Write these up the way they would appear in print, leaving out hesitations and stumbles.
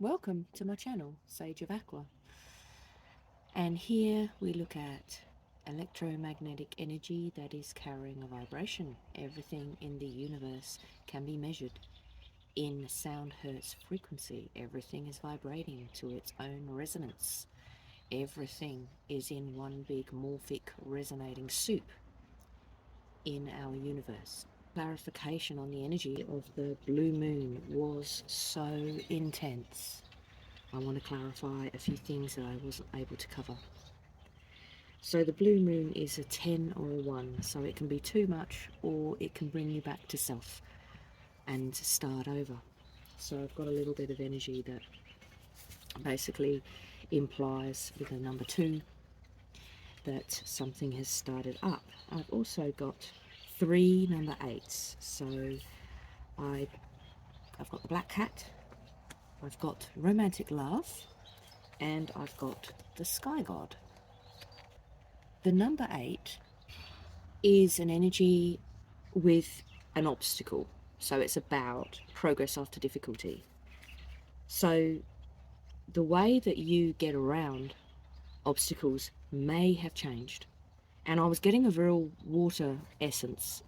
Welcome to my channel, Sage of Aqua. And here we look at electromagnetic energy that is carrying a vibration. Everything in the universe can be measured in sound hertz frequency. Everything is vibrating to its own resonance. Everything is in one big morphic resonating soup in our universe. Clarification on the energy of the blue moon was so intense. I want to clarify a few things that I wasn't able to cover. So the blue moon is a 10 or a 1, so it can be too much or it can bring you back to self and start over. So I've got a little bit of energy that basically implies with a number 2 that something has started up. I've also got 3 number 8s, so I've got the black cat, I've got romantic love, and I've got the sky god. The number 8 is an energy with an obstacle, so it's about progress after difficulty. So the way that you get around obstacles may have changed, and I was getting a real water essence.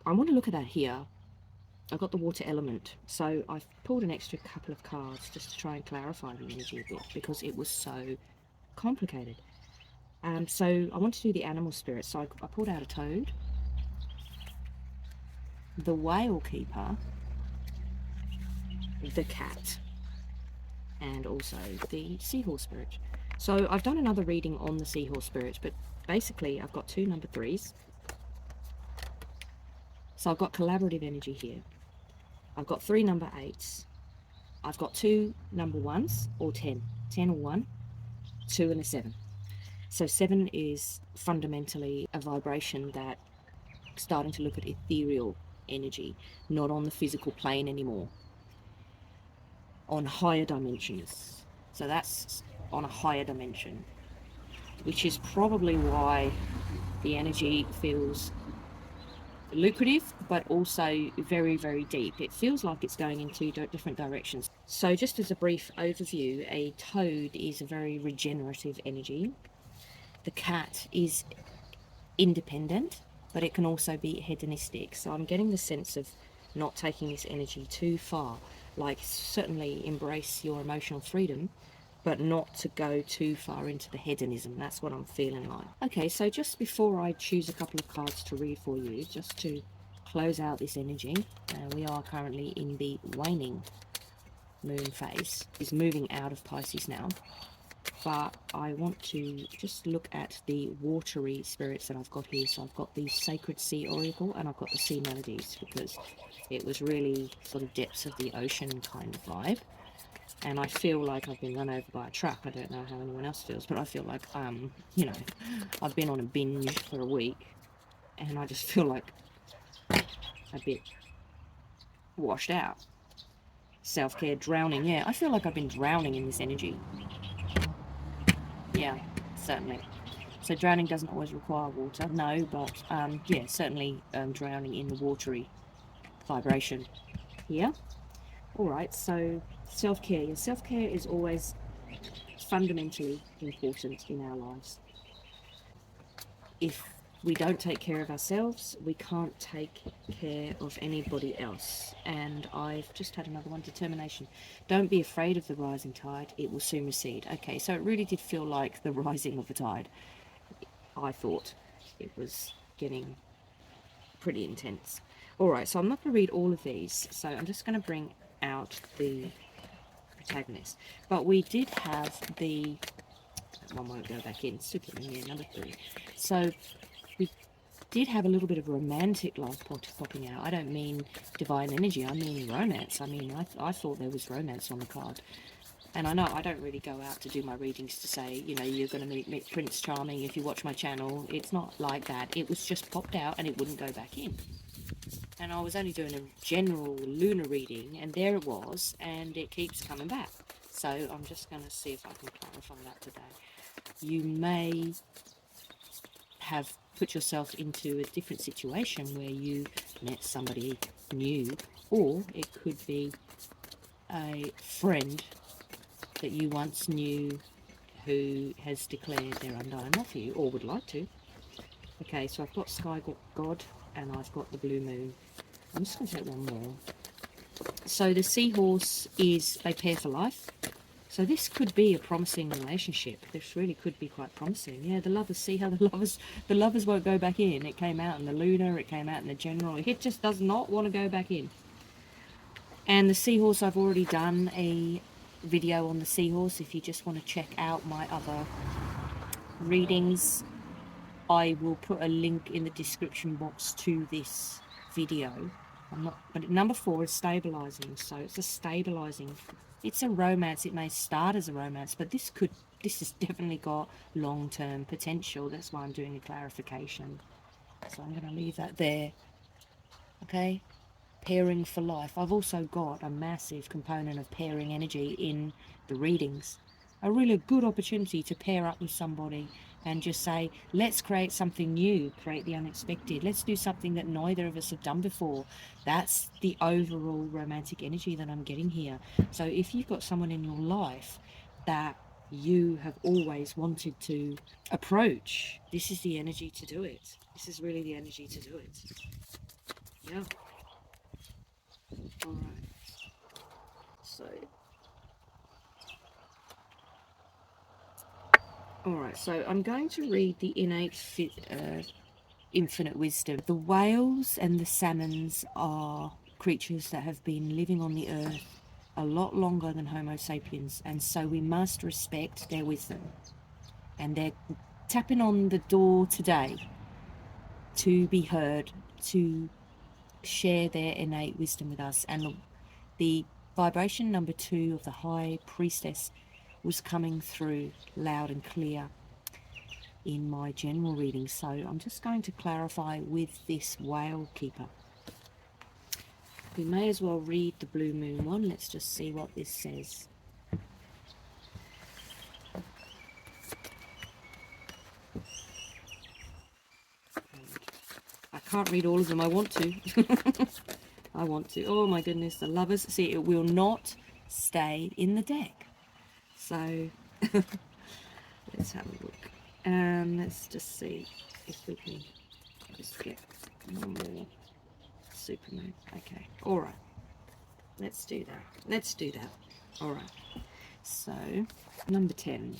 I want to look at that here. I got the water element, so I've pulled an extra couple of cards just to try and clarify the energy a bit because it was so complicated. So I want to do the animal spirit, so I pulled out a toad, the whale keeper, the cat, and also the seahorse spirit. So I've done another reading on the seahorse spirit, but basically I've got 2 number 3s. So I've got collaborative energy here. I've got 3 number 8s. I've got 2 number 1s, or 10 or 1, 2 and a 7. So 7 is fundamentally a vibration that starting to look at ethereal energy, not on the physical plane anymore, on higher dimensions. So that's on a higher dimension, which is probably why the energy feels lucrative, but also very, very deep. It feels like it's going in 2 different directions. So just as a brief overview, a toad is a very regenerative energy. The cat is independent, but it can also be hedonistic. So I'm getting the sense of not taking this energy too far. Like, certainly embrace your emotional freedom, but not to go too far into the hedonism. That's what I'm feeling like. Okay, so just before I choose a couple of cards to read for you, just to close out this energy, we are currently in the waning moon phase. It's moving out of Pisces now. But I want to just look at the watery spirits that I've got here. So I've got the Sacred Sea Oracle and I've got the Sea Melodies, because it was really sort of depths of the ocean kind of vibe. And I feel like I've been run over by a truck. I don't know how anyone else feels, but I feel like, you know, I've been on a binge for a week and I just feel like a bit washed out. Self-care, drowning. Yeah, I feel like I've been drowning in this energy. Yeah, certainly. So drowning doesn't always require water, no, but yeah, certainly drowning in the watery vibration here. All right, so self-care. Your self-care is always fundamentally important in our lives. If we don't take care of ourselves, we can't take care of anybody else. And I've just had another one, determination. Don't be afraid of the rising tide, it will soon recede. Okay, so it really did feel like the rising of the tide. I thought it was getting pretty intense. All right, so I'm not going to read all of these, so I'm just going to bring out the protagonist. But we did have the, that one won't go back in, super in here, number 3. So we did have a little bit of romantic love popping out. I don't mean divine energy, I mean romance. I mean, I thought there was romance on the card. And I know I don't really go out to do my readings to say, you know, you're going to meet Prince Charming if you watch my channel. It's not like that. It was just popped out and it wouldn't go back in. And I was only doing a general lunar reading, and there it was, and it keeps coming back. So I'm just going to see if I can clarify that today. You may have put yourself into a different situation where you met somebody new, or it could be a friend that you once knew who has declared their undying love for you, or would like to. Okay, so I've got Sky God and I've got the Blue Moon. I'm just going to take one more. So the Seahorse is they pair for life. So this could be a promising relationship. This really could be quite promising. Yeah, the lovers, see how the lovers won't go back in. It came out in the Lunar, it came out in the General. It just does not want to go back in. And the Seahorse, I've already done a video on the Seahorse. If you just want to check out my other readings, I will put a link in the description box to this video. But number 4 is stabilizing, so it's a stabilizing. It's a romance. It may start as a romance, but this has definitely got long-term potential. That's why I'm doing a clarification. So I'm going to leave that there. Okay, pairing for life. I've also got a massive component of pairing energy in the readings. A really good opportunity to pair up with somebody and just say, let's create something new, create the unexpected. Let's do something that neither of us have done before. That's the overall romantic energy that I'm getting here. So if you've got someone in your life that you have always wanted to approach, this is the energy to do it. This is really the energy to do it. Yeah. All right. So I'm going to read the innate infinite wisdom. The whales and the salmons are creatures that have been living on the earth a lot longer than Homo sapiens, and so we must respect their wisdom. And they're tapping on the door today to be heard, to share their innate wisdom with us. And the vibration number 2 of the High Priestess was coming through loud and clear in my general reading. So I'm just going to clarify with this whale keeper. We may as well read the Blue Moon one. Let's just see what this says. I can't read all of them. I want to. I want to. Oh my goodness, the lovers. See, it will not stay in the deck. So let's have a look. Let's just see if we can just get one more supermoon. Okay, all right. Let's do that. Let's do that. All right. So, number 10.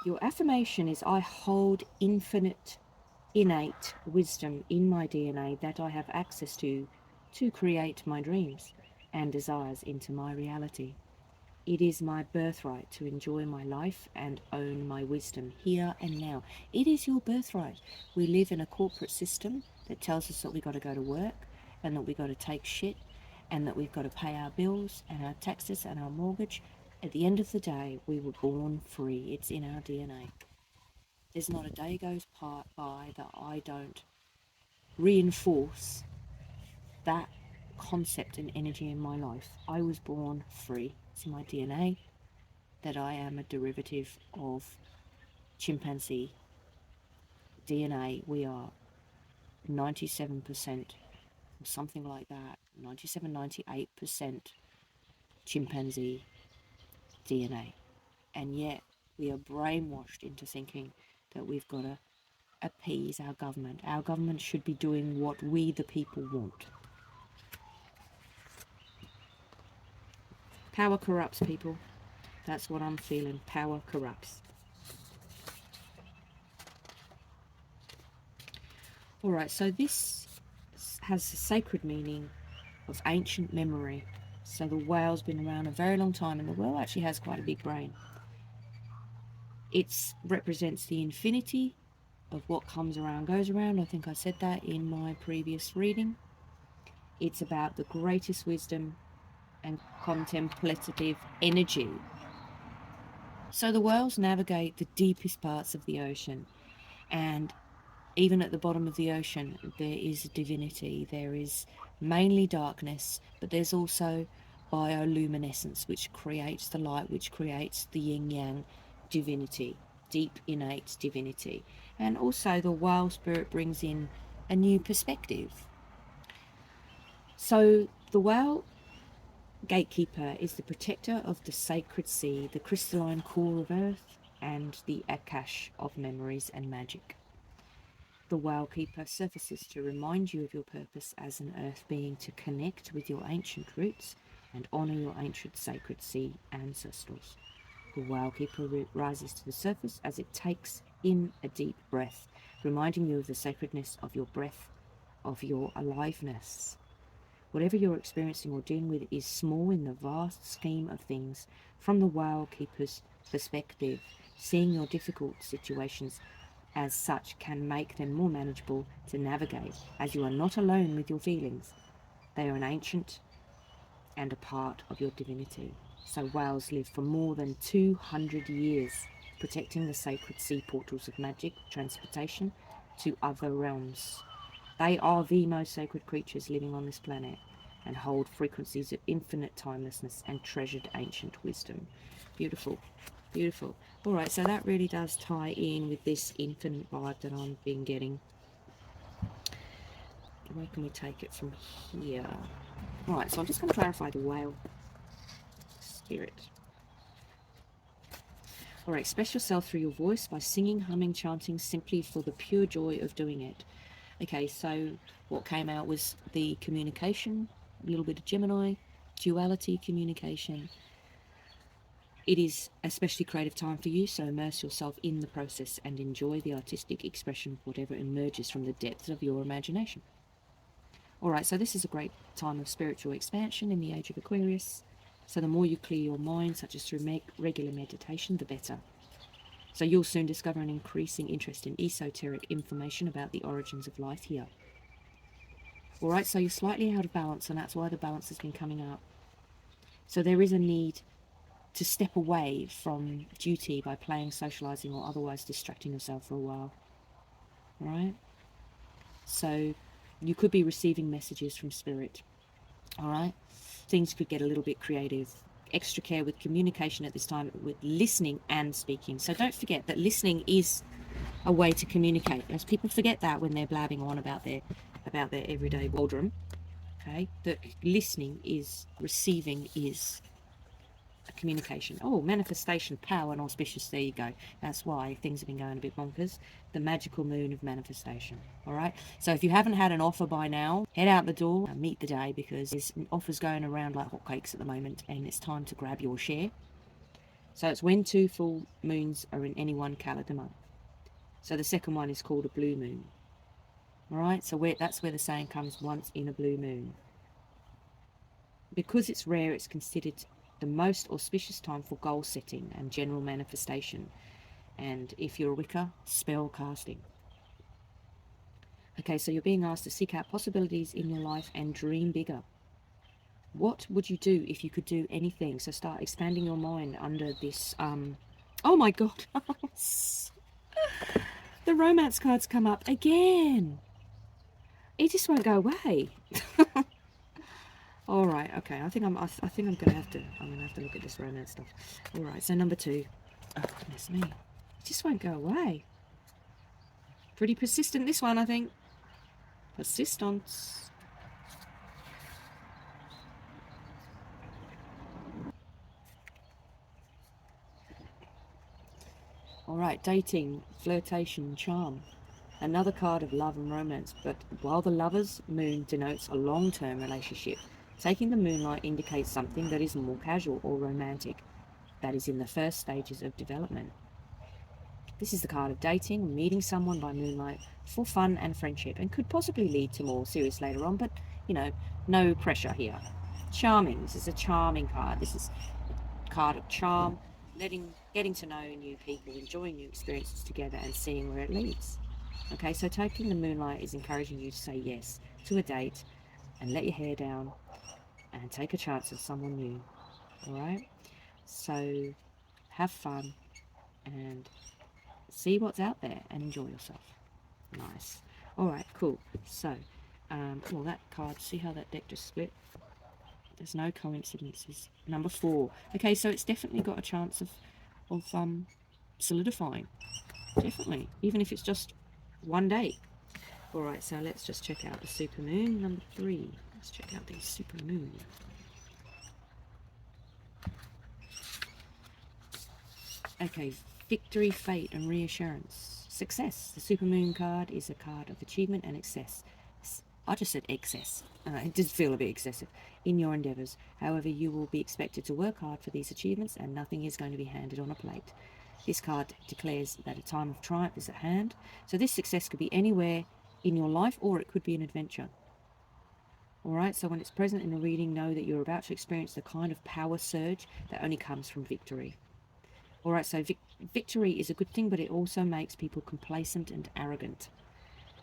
Your affirmation is, I hold infinite, innate wisdom in my DNA that I have access to create my dreams and desires into my reality. It is my birthright to enjoy my life and own my wisdom here and now. It is your birthright. We live in a corporate system that tells us that we've got to go to work and that we've got to take shit and that we've got to pay our bills and our taxes and our mortgage. At the end of the day, we were born free. It's in our DNA. There's not a day goes by that I don't reinforce that concept and energy in my life. I was born free. It's in my DNA that I am a derivative of chimpanzee DNA. We are 97% or something like that, 97, 98% chimpanzee DNA. And yet we are brainwashed into thinking that we've got to appease our government. Our government should be doing what we the people want. Power corrupts, people. That's what I'm feeling. Power corrupts. Alright, so this has a sacred meaning of ancient memory. So the whale's been around a very long time, and the whale actually has quite a big brain. It represents the infinity of what comes around goes around. I think I said that in my previous reading. It's about the greatest wisdom and contemplative energy. So the whales navigate the deepest parts of the ocean, and even at the bottom of the ocean there is a divinity. There is mainly darkness, but there's also bioluminescence, which creates the light, which creates the yin-yang divinity, deep innate divinity. And also the whale spirit brings in a new perspective. So the whale gatekeeper is the protector of the sacred sea, the crystalline core of earth, and the akash of memories and magic. The whale keeper surfaces to remind you of your purpose as an earth being, to connect with your ancient roots and honour your ancient sacred sea ancestors. The whale keeper rises to the surface as it takes in a deep breath, reminding you of the sacredness of your breath, of your aliveness. Whatever you're experiencing or dealing with is small in the vast scheme of things. From the whale keeper's perspective, seeing your difficult situations as such can make them more manageable to navigate, as you are not alone with your feelings. They are an ancient and a part of your divinity. So whales live for more than 200 years, protecting the sacred sea portals of magic, transportation to other realms. They are the most sacred creatures living on this planet and hold frequencies of infinite timelessness and treasured ancient wisdom. Beautiful, beautiful. All right, so that really does tie in with this infinite vibe that I've been getting. Where can we take it from here? All right, so I'm just going to clarify the whale spirit. All right, express yourself through your voice by singing, humming, chanting, simply for the pure joy of doing it. Okay, so what came out was the communication, a little bit of Gemini, duality communication. It is especially creative time for you, so immerse yourself in the process and enjoy the artistic expression of whatever emerges from the depths of your imagination. All right, so this is a great time of spiritual expansion in the age of Aquarius. So the more you clear your mind, such as through regular meditation, the better. So you'll soon discover an increasing interest in esoteric information about the origins of life here. All right, so you're slightly out of balance, and that's why the balance has been coming up. So there is a need to step away from duty by playing, socializing, or otherwise distracting yourself for a while. All right? So you could be receiving messages from spirit. All right? Things could get a little bit creative. Extra care with communication at this time, with listening and speaking. So don't forget that listening is a way to communicate. As people forget that when they're blabbing on about their everyday waldron. Okay? That listening is, receiving is a communication. Oh, manifestation, power, and auspicious. There you go. That's why things have been going a bit bonkers. The magical moon of manifestation. All right. So if you haven't had an offer by now, head out the door and meet the day, because there's offers going around like hotcakes at the moment, and it's time to grab your share. So it's when 2 full moons are in any one calendar month. So the second one is called a blue moon. All right. So that's where the saying comes, once in a blue moon. Because it's rare, it's considered the most auspicious time for goal setting and general manifestation. And if you're a Wicca, spell casting. Okay, so you're being asked to seek out possibilities in your life and dream bigger. What would you do if you could do anything? So start expanding your mind under this. Oh my God. The romance cards come up again. It just won't go away. All right, okay. I think I'm gonna have to look at this romance stuff. All right, so number 2. Oh goodness me, it just won't go away. Pretty persistent, this one, I think. Persistence. All right, dating, flirtation, charm. Another card of love and romance. But while the lover's moon denotes a long-term relationship, taking the moonlight indicates something that is more casual or romantic, that is in the first stages of development. This is the card of dating, meeting someone by moonlight for fun and friendship, and could possibly lead to more serious later on, but, no pressure here. Charming. This is a charming card. This is a card of charm, getting to know new people, enjoying new experiences together, and seeing where it leads. Okay, so taking the moonlight is encouraging you to say yes to a date and let your hair down and take a chance at someone new. All right? So have fun and see what's out there and enjoy yourself. Nice. All right, cool. So, well, that card, see how that deck just split? There's no coincidences. Number 4. Okay, so it's definitely got a chance of solidifying. Definitely. Even if it's just one day. All right, so let's just check out the supermoon. Number 3. Let's check out the super moon. Okay, victory, fate, and reassurance. Success. The supermoon card is a card of achievement and excess. I just said excess. It did feel a bit excessive in your endeavours. However, you will be expected to work hard for these achievements, and nothing is going to be handed on a plate. This card declares that a time of triumph is at hand. So this success could be anywhere in your life, or it could be an adventure. Alright, so when it's present in a reading, know that you're about to experience the kind of power surge that only comes from victory. Alright, so victory is a good thing, but it also makes people complacent and arrogant.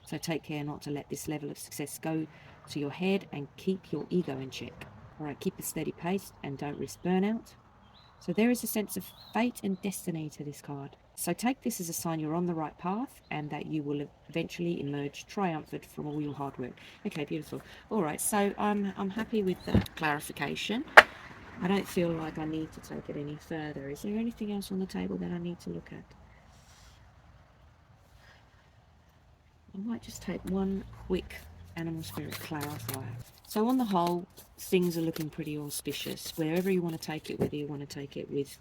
So take care not to let this level of success go to your head, and keep your ego in check. Alright, keep a steady pace and don't risk burnout. So there is a sense of fate and destiny to this card. So take this as a sign you're on the right path, and that you will eventually emerge triumphant from all your hard work. Okay, beautiful. Alright, so I'm happy with that clarification. I don't feel like I need to take it any further. Is there anything else on the table that I need to look at? I might just take one quick animal spirit clarifier. So on the whole, things are looking pretty auspicious. Wherever you want to take it, whether you want to take it with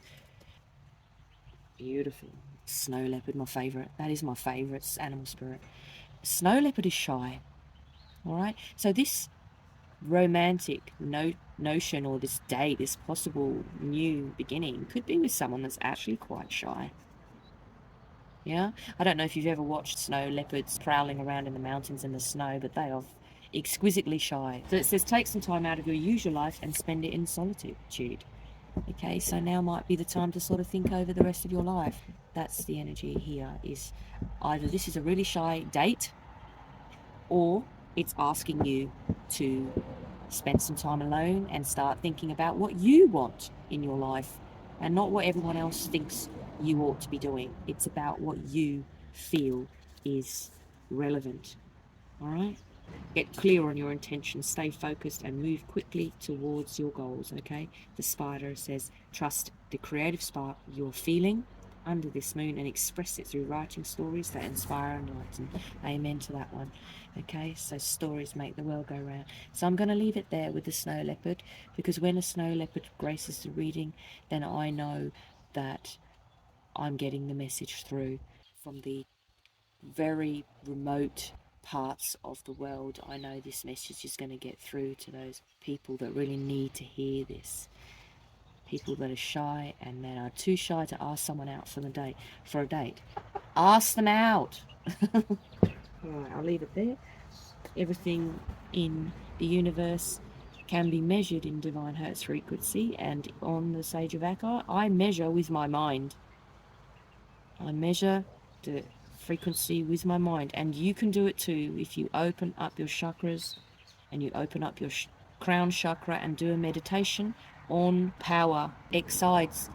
beautiful snow leopard, my favourite. That is my favourite animal spirit. Snow leopard is shy. Alright, so this romantic notion, or this day, this possible new beginning, could be with someone that's actually quite shy. Yeah, I don't know if you've ever watched snow leopards prowling around in the mountains in the snow, but they are exquisitely shy. So it says take some time out of your usual life and spend it in solitude. Okay, so now might be the time to sort of think over the rest of your life. That's the energy here. Is either this is a really shy date, or it's asking you to spend some time alone and start thinking about what you want in your life, and not what everyone else thinks you ought to be doing. It's about what you feel is relevant. All right? Get clear on your intentions, stay focused, and move quickly towards your goals, okay? The spider says, trust the creative spark you're feeling under this moon and express it through writing stories that inspire and enlighten. Amen to that one. Okay, so stories make the world go round. So I'm going to leave it there with the snow leopard, because when a snow leopard graces the reading, then I know that I'm getting the message through from the very remote parts of the world. I know this message is going to get through to those people that really need to hear this. People that are shy and that are too shy to ask someone out for a date. Ask them out. Alright, I'll leave it there. Everything in the universe can be measured in Divine Hertz frequency, and on the Sage of Akkar, I measure with my mind. I measure the frequency with my mind, and you can do it too if you open up your chakras and you open up your crown chakra and do a meditation on power. Excites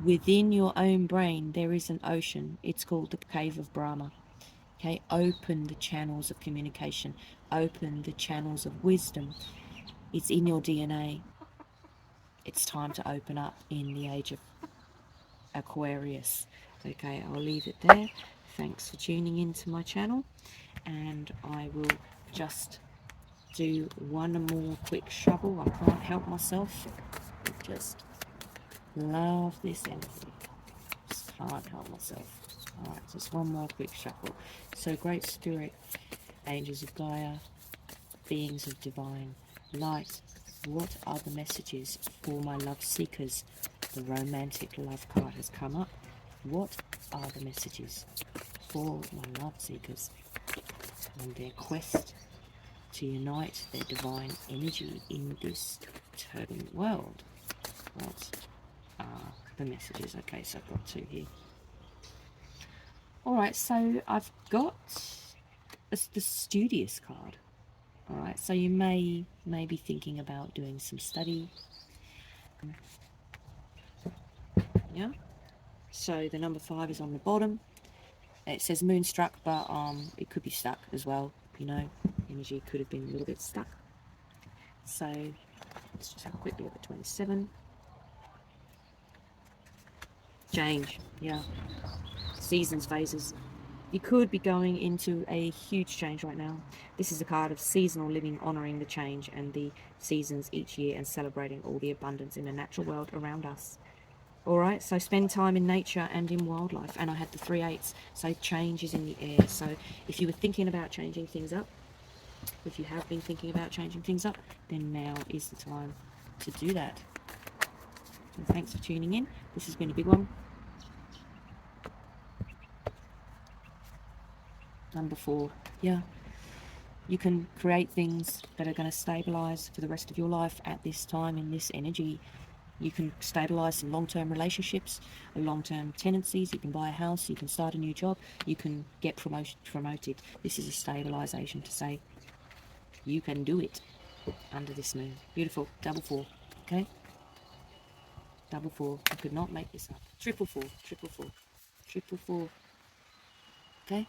within your own brain. There is an ocean. It's called the Cave of Brahma. Okay, open the channels of communication, open the channels of wisdom. It's in your DNA. It's time to open up in the age of Aquarius. Okay, I'll leave it there. Thanks for tuning into my channel, and I will just do one more quick shuffle. I can't help myself. I just love this energy. Just can't help myself. Alright, just one more quick shuffle. So, Great Spirit, Angels of Gaia, Beings of Divine Light, what are the messages for my love seekers? The romantic love card has come up. What are the messages for my love seekers on their quest to unite their divine energy in this turbulent world? What are the messages? Okay, so I've got two here. Alright, so I've got the studious card. Alright, so you may be thinking about doing some study. Yeah. So the number 5 is on the bottom. It says moonstruck, but it could be stuck as well. You know, energy could have been a little bit stuck. So let's just have a quick look at 27. Change, yeah. Seasons, phases. You could be going into a huge change right now. This is a card of seasonal living, honouring the change and the seasons each year and celebrating all the abundance in the natural world around us. Alright, so spend time in nature and in wildlife. And I had the 3/8, so change is in the air. So if you were thinking about changing things up, if you have been thinking about changing things up, then now is the time to do that. So thanks for tuning in. This has been a big one. Number 4. Yeah. You can create things that are going to stabilize for the rest of your life at this time in this energy. You can stabilize some long-term relationships, long-term tenancies. You can buy a house. You can start a new job. You can get promoted. This is a stabilization to say you can do it under this moon. Beautiful. Double 4. Okay. Double 4. I could not make this up. Triple 4. Triple 4. Triple 4. Okay.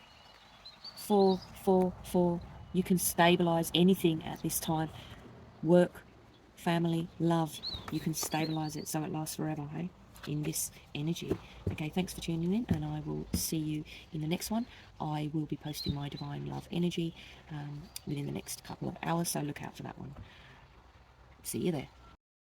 4, 4, 4. You can stabilize anything at this time. Work, family, love. You can stabilize it so it lasts forever, hey? In this energy. Okay, thanks for tuning in, and I will see you in the next one. I will be posting my Divine Love energy within the next couple of hours, so look out for that one. See you there.